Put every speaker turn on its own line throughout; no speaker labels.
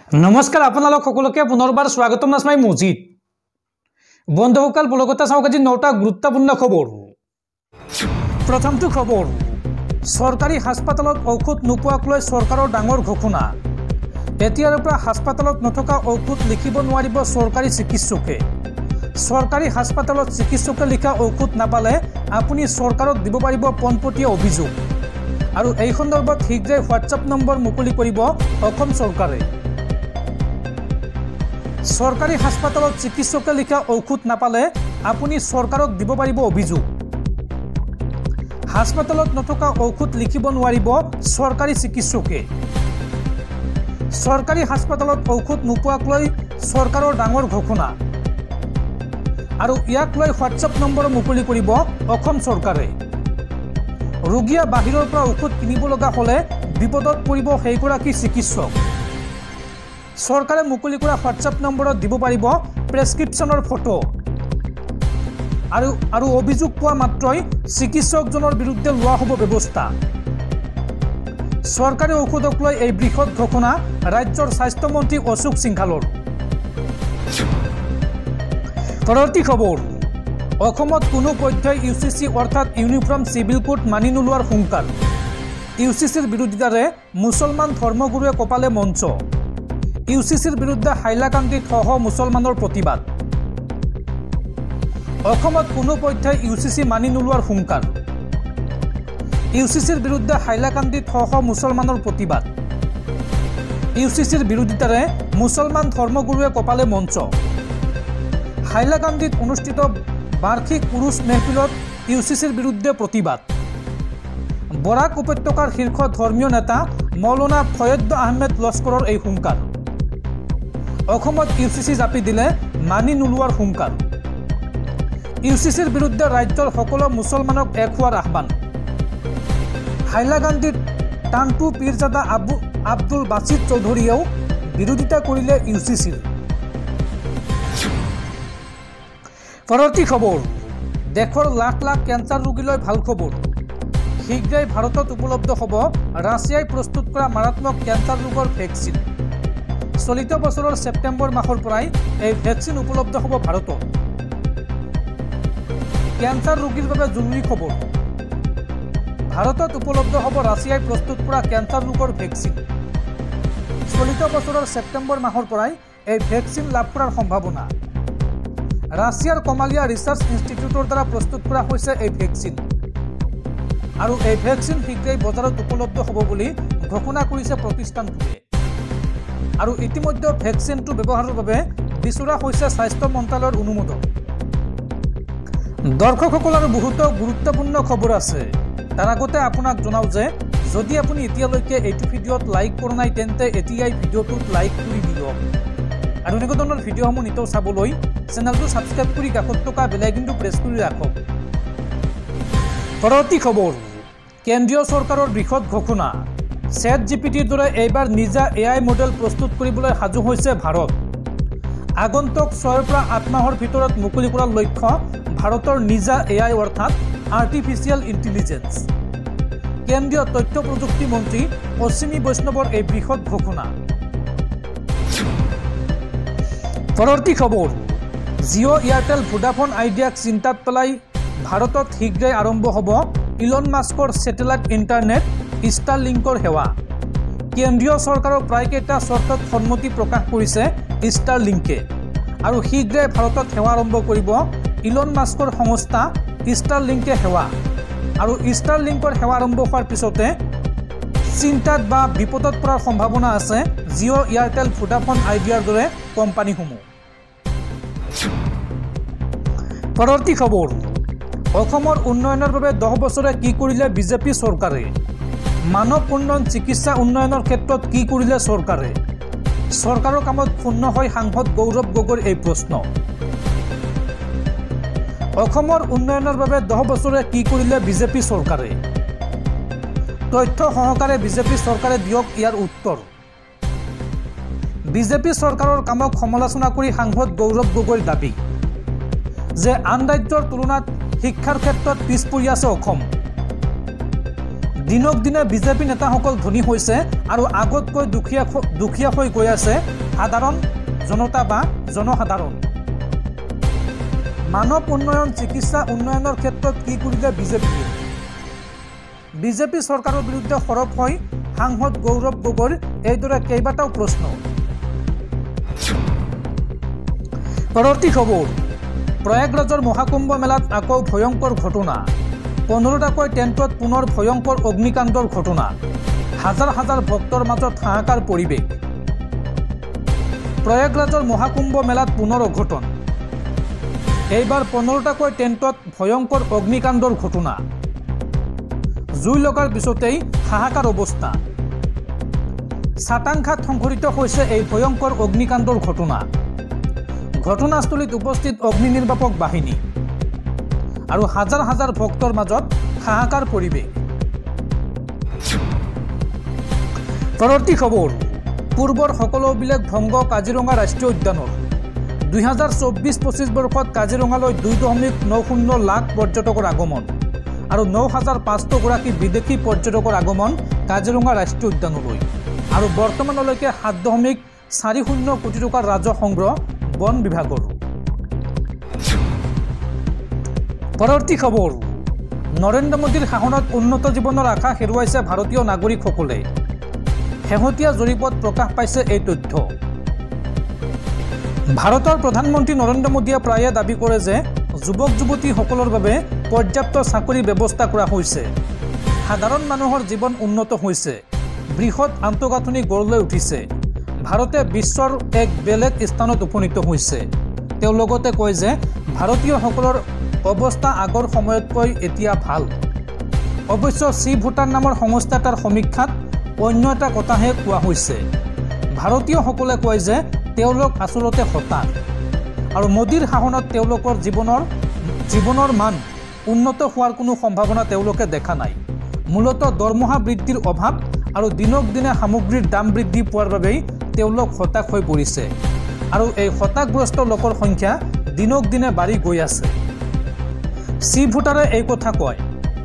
নমস্কাৰ আপোনালোক সকলোকে পুনৰবাৰ স্বাগতম নাছমাই মজিদ বন্ধুসকল বলগতা চাওক আজি 9টা গুৰুত্বপূৰ্ণ খবৰ প্ৰথমটো খবৰ চৰকাৰী হাস্পতালত ঔষধ নোপোৱাক লৈ চৰকাৰৰ ডাঙৰ ঘোষণা এতিয়াৰ পৰা হাস্পতালত নথকা ঔষধ লিখিব নোৱাৰিব চৰকাৰী চিকিৎসকে চৰকাৰী হাস্পতালত চিকিৎসকে লিখা ঔষধ নাপালে আপুনি চৰকাৰক দিব পাৰিব পনপটীয়া অভিযোগ আৰু এই সন্দৰ্ভত শীঘ্ৰে হোৱাটছআপ নম্বৰ মুকলি কৰিব অসম চৰকাৰে চৰকাৰী হাস্পতালত চিকিৎসকে লিখা ঔষধ নাপালে আপুনি চৰকাৰক দিব পাৰিব অভিযোগ হাস্পতালত নথকা ঔষধ লিখিব নোৱাৰিব চৰকাৰী চিকিৎসকে চৰকাৰী হাস্পতালত ঔষধ নোপোৱাক লৈ চৰকাৰৰ ডাঙৰ ঘোষণা আৰু ইয়াক লৈ হোৱাটছআপ নম্বৰ মুকলি কৰিব অসম চৰকাৰে ৰোগীয়া বাহিৰৰ পৰা ঔষধ কিনিব লগা হলে বিপদত পৰিব সেইগৰাকী চিকিৎসক চৰকাৰে মুকলি কৰা হোৱাটছআপ নম্বৰত দিব পাৰিব প্ৰেছক্ৰিপশ্যনৰ ফটো আৰু অভিযোগ পোৱা মাত্ৰই চিকিৎসকজনৰ বিৰুদ্ধে লোৱা হ'ব ব্যৱস্থা চৰকাৰী ঔষধক লৈ এই বৃহৎ ঘোষণা ৰাজ্যৰ স্বাস্থ্য মন্ত্ৰী অশোক সিংঘালৰ পৰৱৰ্তী খবৰ অসমত কোনো পধ্যই ইউচিচি অৰ্থাৎ ইউনিফৰ্ম চিভিল কোড মানি নোলোৱাৰ হুংকাৰ ইউচিচিৰ বিৰোধিতাৰে মুছলমান ধৰ্মগুৰুৱে কপালে মঞ্চ ইউচিচিৰ বিৰুদ্ধে হাইলাকান্দিত সহ মুছলমানৰ প্ৰতিবাদ অসমত কোনো পধ্যই ইউচিচি মানি নোলোৱাৰ হুংকাৰ ইউচিচিৰ বিৰুদ্ধে হাইলাকান্দিত সহ মুছলমানৰ প্ৰতিবাদ ইউচিচিৰ বিৰোধিতাৰে মুছলমান ধৰ্মগুৰুৱে কপালে মঞ্চ হাইলাকান্দিত অনুষ্ঠিত বাৰ্ষিক পুৰুষ মেহফিলত ইউচিচিৰ বিৰুদ্ধে প্ৰতিবাদ বৰাক উপত্যকাৰ শীৰ্ষ ধৰ্মীয় নেতা মৌলানা ফয়দ আহমেদ লস্কৰৰ এই হুংকাৰ অসমত ইউচিচি জাপি দিলে মানি নোলোৱাৰ হুংকাৰ ইউচিচিৰ বিৰুদ্ধে ৰাজ্যৰ সকলো মুছলমানক এক হোৱাৰ আহ্বান হাইলাকান্দিত টান্টু পীৰজাদা আব্দুল বাছিদ চৌধুৰীয়েও বিৰোধিতা কৰিলে ইউচিচিৰ পৰৱৰ্তী খবৰ দেশৰ লাখ লাখ কেঞ্চাৰ ৰোগীলৈ ভাল খবৰ শীঘ্ৰেই ভাৰতত উপলব্ধ হ'ব ৰাছিয়াই প্ৰস্তুত কৰা মাৰাত্মক কেঞ্চাৰ ৰোগৰ ভেকচিন চলিত বছৰৰ ছেপ্টেম্বৰ মাহৰ পৰাই এই ভেকচিন উপলব্ধ হ'ব ভাৰতত কেঞ্চাৰ ৰোগীৰ বাবে জৰুৰী খবৰ ভাৰতত উপলব্ধ হ'ব ৰাছিয়াই প্ৰস্তুত কৰা কেঞ্চাৰ ৰোগৰ ভেকচিন চলিত বছৰৰ ছেপ্টেম্বৰ মাহৰ পৰাই এই ভেকচিন লাভ কৰাৰ সম্ভাৱনা ৰাছিয়াৰ কমালিয়া ৰিচাৰ্চ ইনষ্টিটিউটৰ দ্বাৰা প্ৰস্তুত কৰা হৈছে এই ভেকচিন আৰু এই ভেকচিন শীঘ্ৰেই বজাৰত উপলব্ধ হ'ব বুলি ঘোষণা কৰিছে প্ৰতিষ্ঠানটোৱে আৰু ইতিমধ্যে ভেকচিনটো ব্যৱহাৰৰ বাবে বিচৰা হৈছে স্বাস্থ্য মন্ত্ৰালয়ৰ অনুমোদন দৰ্শকসকলৰ বহুতো গুৰুত্বপূৰ্ণ খবৰ আছে তাৰ আগতে আপোনাক জনাও যে যদি আপুনি এতিয়ালৈকে এইটো ভিডিঅ'ত লাইক কৰা নাই তেন্তে এতিয়াই ভিডিঅ'টোত লাইক কৰি দিয়ক আৰু এনেকুৱা ধৰণৰ ভিডিঅ'সমূহ নিতৌ চাবলৈ চেনেলটো ছাবস্ক্ৰাইব কৰি কাষত থকা বেল আইকনটো প্ৰেছ কৰি ৰাখক পৰৱৰ্তী খবৰ কেন্দ্ৰীয় চৰকাৰৰ বৃহৎ ঘোষণা চেট জিপিটিৰ দৰে এইবাৰ নিজা এআই মডেল প্ৰস্তুত কৰিবলৈ সাজু হৈছে ভাৰত আগন্তুক 6 পৰা 8 মাহৰ ভিতৰত মুকলি কৰাৰ লক্ষ্য ভাৰতৰ নিজা এআই অৰ্থাৎ আৰ্টিফিচিয়েল ইণ্টেলিজেন্স কেন্দ্ৰীয় তথ্য প্ৰযুক্তি মন্ত্ৰী অশ্বিনী বৈষ্ণৱৰ এই বৃহৎ ঘোষণা পৰৱৰ্তী খবৰ জিঅ' এয়াৰটেল ভোডাফোন আইডিয়াক চিন্তাত পেলাই ভাৰতত শীঘ্ৰেই আৰম্ভ হ'ব ইলন মাস্কৰ ছেটেলাইট ইণ্টাৰনেট ষ্টাৰলিংকৰ সেৱা কেন্দ্ৰীয় চৰকাৰৰ প্ৰায়কেইটা চৰ্তত সন্মতি প্ৰকাশ কৰিছে ষ্টাৰলিংকে আৰু শীঘ্ৰেই ভাৰতত সেৱা আৰম্ভ কৰিব ইলন মাস্কৰ সংস্থা ষ্টাৰলিংকে সেৱা আৰু ষ্টাৰলিংকৰ সেৱা আৰম্ভ হোৱাৰ পিছতে চিন্তাত বা বিপদত পৰাৰ সম্ভাৱনা আছে জিঅ' এয়াৰটেল ভোডাফোন আইডিয়াৰ দৰে কোম্পানীসমূহ পৰৱৰ্তী খবৰ অসমৰ উন্নয়নৰ বাবে 10 বছৰে কি কৰিলে বিজেপি চৰকাৰে মানৱ উন্নয়ন চিকিৎসা উন্নয়নৰ ক্ষেত্ৰত কি কৰিলে চৰকাৰে চৰকাৰৰ কামত ক্ষুণ্ণ হৈ সাংসদ গৌৰৱ গগৈৰ এই প্ৰশ্ন অসমৰ উন্নয়নৰ বাবে 10 বছৰে কি কৰিলে বিজেপি চৰকাৰে তথ্য সহকাৰে বিজেপি চৰকাৰে দিয়ক ইয়াৰ উত্তৰ বিজেপি চৰকাৰৰ কামক সমালোচনা কৰি সাংসদ গৌৰৱ গগৈৰ দাবী যে আন ৰাজ্যৰ তুলনাত শিক্ষাৰ ক্ষেত্ৰত পিছ পৰি আছে অসম দিনক দিনে বিজেপি নেতাসকল ধনী হৈছে আৰু আগতকৈ দুখীয়া হৈ গৈ আছে সাধাৰণ জনতা বা জনসাধাৰণ। মানৱ উন্নয়ন চিকিৎসা উন্নয়নৰ ক্ষেত্ৰত কি কৰিলে বিজেপিয়ে? বিজেপি চৰকাৰৰ বিৰুদ্ধে সৰব হৈ সাংসদ গৌৰৱ গগৈৰ এইদৰে কেইবাটাও প্ৰশ্ন। পৰৱৰ্তী খবৰ, প্ৰয়াগৰাজৰ মহাকুম্ভ মেলাত আকৌ ভয়ংকৰ ঘটনা। 15টাকৈ টেণ্টত পুনৰ ভয়ংকৰ অগ্নিকাণ্ডৰ ঘটনা। হাজাৰ হাজাৰ ভক্তৰ মাজত হাহাকাৰ পৰিৱেশ। প্ৰয়াগৰাজৰ মহাকুম্ভ মেলাত পুনৰ অঘটন। এইবাৰ 15টাকৈ টেণ্টত ভয়ংকৰ অগ্নিকাণ্ডৰ ঘটনা। জুই লগাৰ পিছতেই হাহাকাৰ অৱস্থা। চাটাংখাত সংঘটিত হৈছে এই ভয়ংকৰ অগ্নিকাণ্ডৰ ঘটনা। ঘটনাস্থলীত উপস্থিত অগ্নি নিৰ্বাপক বাহিনী আৰু হাজাৰ হাজাৰ ভক্তৰ মাজত হাহাকাৰ পৰিৱেশ। পৰৱৰ্তী খবৰ, পূৰ্বৰ সকলো অভিলেখ ভংগ কাজিৰঙা ৰাষ্ট্ৰীয় উদ্যানৰ। 2024-25 বৰ্ষত কাজিৰঙালৈ 2.90 লাখ পৰ্যটকৰ আগমন আৰু 9,500গৰাকী বিদেশী পৰ্যটকৰ আগমন কাজিৰঙা ৰাষ্ট্ৰীয় উদ্যানলৈ। আৰু বৰ্তমানলৈকে 7.40 কোটি টকাৰ ৰাজহ সংগ্ৰহ বন বিভাগৰ। পৰৱৰ্তী খবৰ, নৰেন্দ্ৰ মোদীৰ শাসনত উন্নত জীৱনৰ আশা হেৰুৱাইছে ভাৰতীয় নাগৰিকসকলে। শেহতীয়া জৰীপত প্ৰকাশ পাইছে এই তথ্য। ভাৰতৰ প্ৰধানমন্ত্ৰী নৰেন্দ্ৰ মোদীয়ে প্ৰায়ে দাবী কৰে যে যুৱক যুৱতীসকলৰ বাবে পৰ্যাপ্ত চাকৰিৰ ব্যৱস্থা কৰা হৈছে, সাধাৰণ মানুহৰ জীৱন উন্নত হৈছে, বৃহৎ আন্তঃগাঁথনি গঢ় লৈ উঠিছে, ভাৰতে বিশ্বৰ এক বেলেগ স্থানত উপনীত হৈছে। তেওঁ লগতে কয় যে ভাৰতীয়সকলৰ অৱস্থা আগৰ সময়তকৈ এতিয়া ভাল। অৱশ্য চি ভূটান নামৰ সংস্থা এটাৰ সমীক্ষাত অন্য এটা কথাহে কোৱা হৈছে। ভাৰতীয়সকলে কয় যে তেওঁলোক আচলতে হতাশ আৰু মোদীৰ শাসনত তেওঁলোকৰ জীৱনৰ মান উন্নত হোৱাৰ কোনো সম্ভাৱনা তেওঁলোকে দেখা নাই। মূলতঃ দৰমহা বৃদ্ধিৰ অভাৱ আৰু দিনক দিনে সামগ্ৰীৰ দাম বৃদ্ধি পোৱাৰ বাবেই তেওঁলোক হতাশ হৈ পৰিছে আৰু এই হতাশগ্ৰস্ত লোকৰ সংখ্যা দিনক দিনে বাঢ়ি গৈ আছে। চি ভোটাৰে এই কথা কয়।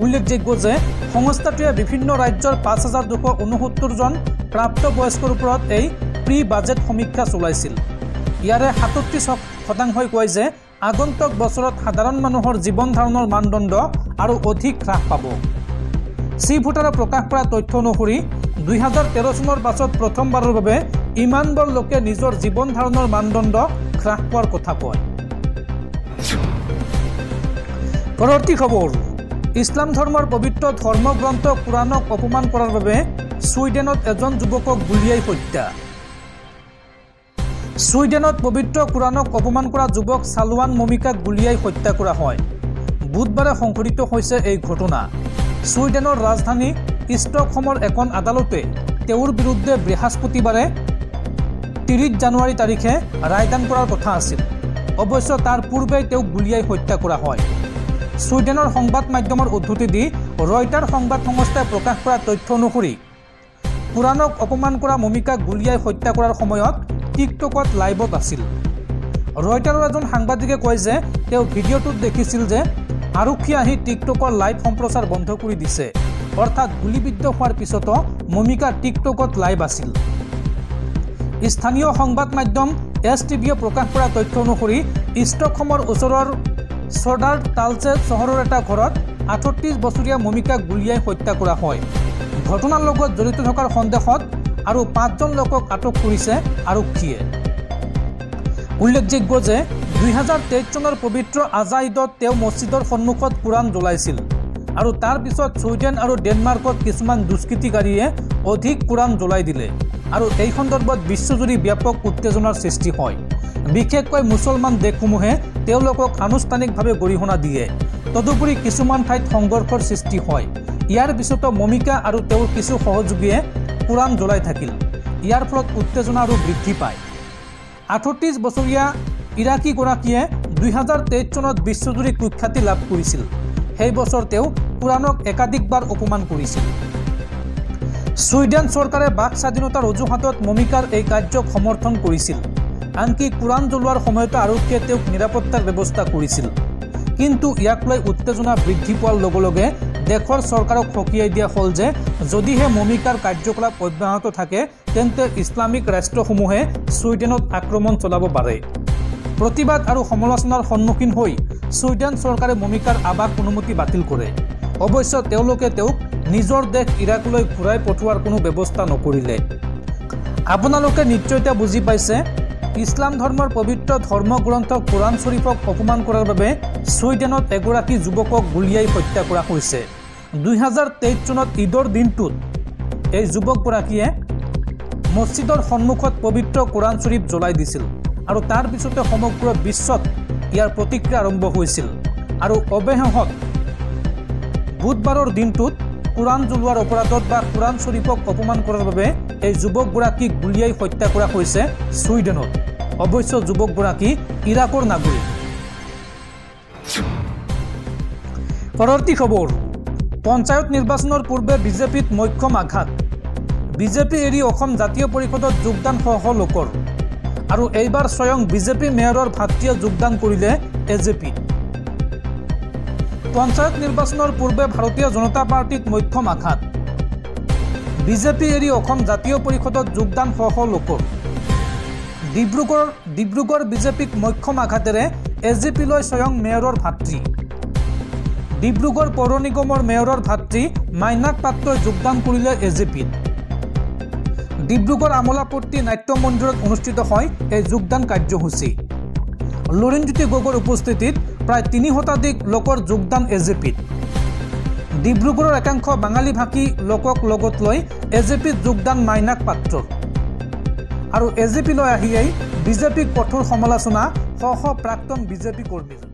উল্লেখযোগ্য যে সংস্থাটোৱে বিভিন্ন ৰাজ্যৰ 5,269জন প্ৰাপ্তবয়স্কৰ ওপৰত এই প্ৰি বাজেট সমীক্ষা চলাইছিল। ইয়াৰে 37% কয় যে আগন্তুক বছৰত সাধাৰণ মানুহৰ জীৱন ধাৰণৰ মানদণ্ড আৰু অধিক হ্ৰাস পাব। চি ভোটাৰে প্ৰকাশ কৰা তথ্য অনুসৰি 2013 চনৰ পাছত প্ৰথমবাৰৰ বাবে ইমানবোৰ লোকে নিজৰ জীৱন ধাৰণৰ মানদণ্ড হ্ৰাস পোৱাৰ কথা কয়। পৰৱৰ্তী খবৰ, ইছলাম ধৰ্মৰ পবিত্ৰ ধৰ্মগ্ৰন্থ কুৰাণক অপমান কৰাৰ বাবে ছুইডেনত এজন যুৱকক গুলীয়াই হত্যা। ছুইডেনত পবিত্ৰ কুৰাণক অপমান কৰা যুৱক সালৱান মমিকাক গুলীয়াই হত্যা কৰা হয়। বুধবাৰে সংঘটিত হৈছে এই ঘটনা। ছুইডেনৰ ৰাজধানী ষ্টকহোমৰ এখন আদালতে তেওঁৰ বিৰুদ্ধে বৃহস্পতিবাৰে 30 জানুৱাৰী তাৰিখে ৰায়দান কৰাৰ কথা আছিল। অৱশ্য তাৰ পূৰ্বেই তেওঁক গুলীয়াই হত্যা কৰা হয়। ছুইডেনৰ সংবাদ মাধ্যমৰ উদ্ধৃতি দি ৰয়টাৰ সংবাদ সংস্থাই প্ৰকাশ কৰা তথ্য অনুসৰি কুৰাণক অপমান কৰা মমিকাক গুলীয়াই হত্যা কৰাৰ সময়ত টিকটকত লাইভত আছিল। ৰয়টাৰৰ এজন সাংবাদিকে কয় যে তেওঁ ভিডিঅ'টোত দেখিছিল যে আৰক্ষী আহি টিকটকৰ লাইভ সম্প্ৰচাৰ বন্ধ কৰি দিছে, অৰ্থাৎ গুলীবিদ্ধ হোৱাৰ পিছতো মমিকা টিকটকত লাইভ আছিল। স্থানীয় সংবাদ মাধ্যম STVয়ে প্ৰকাশ কৰা তথ্য অনুসৰি ষ্টকহোমৰ ওচৰৰ ছডাৰ টালচে চহৰৰ এটা ঘৰত 38 বছৰীয়া মমিকাক গুলীয়াই হত্যা কৰা হয়। ঘটনাৰ লগত জড়িত থকাৰ সন্দেহত আৰু 5জন লোকক আটক কৰিছে আৰক্ষীয়ে। উল্লেখযোগ্য যে 2023 চনৰ পবিত্ৰ আজা ঈদত তেওঁ মছজিদৰ সন্মুখত কুৰাণ জ্বলাইছিল আৰু তাৰ পিছত ছুইডেন আৰু ডেনমাৰ্কত কিছুমান দুষ্কৃতিকাৰীয়ে অধিক কুৰাণ জ্বলাই দিলে আৰু এই সন্দৰ্ভত বিশ্বজুৰি ব্যাপক উত্তেজনাৰ সৃষ্টি হয়। বিশেষকৈ মুছলমান দেশসমূহে তেওঁলোকক আনুষ্ঠানিকভাৱে গৰিহণা দিয়ে। তদুপৰি কিছুমান ঠাইত সংঘৰ্ষৰ সৃষ্টি হয়। ইয়াৰ পিছতো মমিকা আৰু তেওঁৰ কিছু সহযোগীয়ে কুৰাণ জ্বলাই থাকিল। ইয়াৰ ফলত উত্তেজনা আৰু বৃদ্ধি পায়। 38 বছৰীয়া ইৰাকীগৰাকীয়ে 2023 চনত বিশ্বজুৰি কুখ্যাতি লাভ কৰিছিল। সেই বছৰ তেওঁ কুৰাণক একাধিকবাৰ অপমান কৰিছিল। ছুইডেন চৰকাৰে বাক স্বাধীনতাৰ অজুহাতত মমিকাৰ এই কাৰ্যক সমৰ্থন কৰিছিল। আনকি কুৰাণ জ্বলোৱাৰ সময়তো আৰক্ষীয়ে তেওঁক নিৰাপত্তাৰ ব্যৱস্থা কৰিছিল। কিন্তু ইয়াক লৈ উত্তেজনা বৃদ্ধি পোৱাৰ লগে লগে দেশৰ চৰকাৰক সকীয়াই দিয়া হ'ল যে যদিহে মমিকাৰ কাৰ্যকলাপ অব্যাহত থাকে তেন্তে ইছলামিক ৰাষ্ট্ৰসমূহে ছুইডেনত আক্ৰমণ চলাব পাৰে। প্ৰতিবাদ আৰু সমালোচনাৰ সন্মুখীন হৈ ছুইডেন চৰকাৰে মমিকাৰ আবাস অনুমতি বাতিল কৰে। অৱশ্যে তেওঁলোকে তেওঁক নিজৰ দেশ ইৰাকলৈ ঘূৰাই পঠোৱাৰ কোনো ব্যৱস্থা নকৰিলে। আপোনালোকে নিশ্চয়তা বুজি পাইছে, ইছলাম ধৰ্মৰ পবিত্ৰ ধৰ্মগ্ৰন্থ কোৰাণ শ্বৰীফক অপমান কৰাৰ বাবে ছুইডেনত এগৰাকী যুৱকক গুলীয়াই হত্যা কৰা হৈছে। 2023 চনত ঈদৰ দিনটোত এই যুৱকগৰাকীয়ে মছজিদৰ সন্মুখত পবিত্ৰ কোৰাণ শ্বৰীফ জ্বলাই দিছিল আৰু তাৰ পিছতে সমগ্ৰ বিশ্বত ইয়াৰ প্ৰতিক্ৰিয়া আৰম্ভ হৈছিল আৰু অৱশেষত বুধবাৰৰ দিনটোত কোৰাণ জ্বলোৱাৰ অপৰাধত বা কোৰাণ শ্বৰীফক অপমান কৰাৰ বাবে এই যুৱকগৰাকীক গুলীয়াই হত্যা কৰা হৈছে ছুইডেনত। অৱশ্যে যুৱকগৰাকী ইৰাকৰ নাগৰিক। পৰৱৰ্তী খবৰ, পঞ্চায়ত নিৰ্বাচনৰ পূৰ্বে বিজেপিত মক্ষম আঘাত। বিজেপি এৰি অসম জাতীয় পৰিষদত যোগদান সহ লোকৰ আৰু এইবাৰ স্বয়ং বিজেপি মেয়ৰৰ ভাতৃয়ে যোগদান কৰিলে এজেপি। পঞ্চায়ত নিৰ্বাচনৰ পূৰ্বে ভাৰতীয় জনতা পাৰ্টিত মক্ষম আঘাত। বিজেপি এৰি অসম জাতীয় পৰিষদত যোগদান সহ লোকৰ। ডিব্ৰুগড় বিজেপিক মক্ষম আঘাতেৰে এজেপিলৈ স্বয়ং মেয়ৰৰ ভাতৃ। ডিব্ৰুগড় পৌৰ নিগমৰ মেয়ৰৰ ভাতৃ মাইনাক পাত্ৰই যোগদান কৰিলে এজেপিত। ডিব্ৰুগড় আমোলাপট্টি নাট্য মন্দিৰত অনুষ্ঠিত হয় এই যোগদান কাৰ্যসূচী। লুৰিণজ্যোতি গগৈৰ উপস্থিতিত প্ৰায় 3 শতাধিক লোকৰ যোগদান এজেপিত। ডিব্ৰুগড়ৰ একাংশ বাঙালী ভাষী লোকক লগত লৈ এজেপিত যোগদান মাইনাক পাত্ৰৰ আৰু এজেপিলৈ আহিয়েই বিজেপিক কঠোৰ সমালোচনা সহ প্ৰাক্তন বিজেপি কৰ্মীৰ।